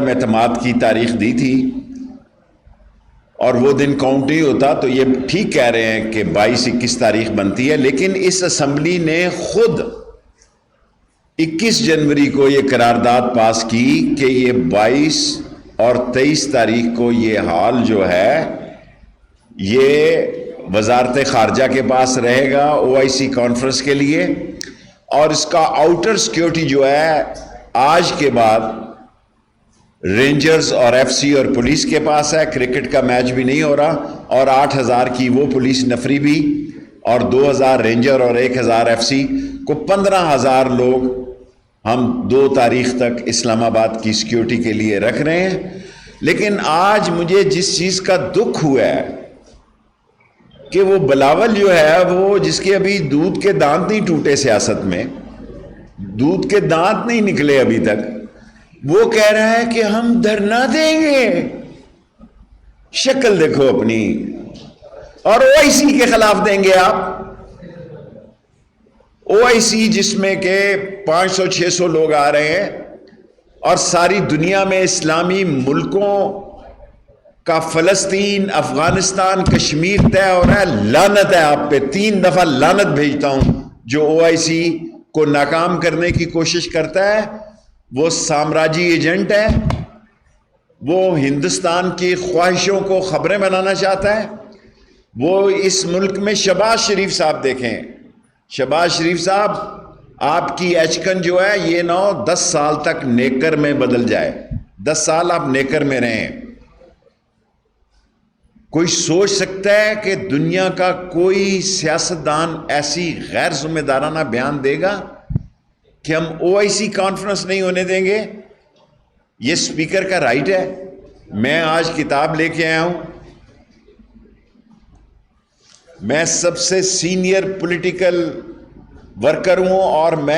اعتماد کی تاریخ دی تھی اور وہ دن کاؤنٹ نہیں ہوتا، تو یہ ٹھیک کہہ رہے ہیں کہ 22-21 تاریخ بنتی ہے، لیکن اس اسمبلی نے خود 21 جنوری کو یہ قرارداد پاس کی کہ یہ 22 اور 23 تاریخ کو یہ ہال جو ہے یہ وزارت خارجہ کے پاس رہے گا OIC کانفرنس کے لیے، اور اس کا آؤٹر سیکیورٹی جو ہے آج کے بعد رینجرز اور FC اور پولیس کے پاس ہے۔ کرکٹ کا میچ بھی نہیں ہو رہا، اور 8,000 کی وہ پولیس نفری بھی، اور 2,000 رینجر اور 1,000 FC کو 15,000 لوگ ہم 2 تاریخ تک اسلام آباد کی سیکیورٹی کے لیے رکھ رہے ہیں۔ لیکن آج مجھے جس چیز کا دکھ ہوا ہے کہ وہ بلاول جو ہے وہ جس کے ابھی دودھ کے دانت نہیں ٹوٹے، سیاست میں دودھ کے دانت نہیں نکلے ابھی تک، وہ کہہ رہا ہے کہ ہم دھرنا دیں گے۔ شکل دیکھو اپنی، اور OIC کے خلاف دیں گے آپ؟ OIC جس میں کہ 500-600 لوگ آ رہے ہیں، اور ساری دنیا میں اسلامی ملکوں کا فلسطین، افغانستان، کشمیر طے ہو رہا ہے۔ لعنت ہے آپ پہ، 3 دفعہ لعنت بھیجتا ہوں جو OIC کو ناکام کرنے کی کوشش کرتا ہے۔ وہ سامراجی ایجنٹ ہے، وہ ہندوستان کی خواہشوں کو خبریں بنانا چاہتا ہے۔ وہ اس ملک میں شہباز شریف صاحب دیکھیں، شہباز شریف صاحب آپ کی ایچکن جو ہے یہ 9-10 سال تک نیکر میں بدل جائے، 10 سال آپ نیکر میں رہیں۔ کوئی سوچ سکتا ہے کہ دنیا کا کوئی سیاستدان ایسی غیر ذمہ دارانہ بیان دے گا کہ ہم OIC کانفرنس نہیں ہونے دیں گے؟ یہ سپیکر کا رائٹ ہے۔ میں آج کتاب لے کے آیا ہوں، میں سب سے سینئر پولیٹیکل ورکر ہوں، اور میں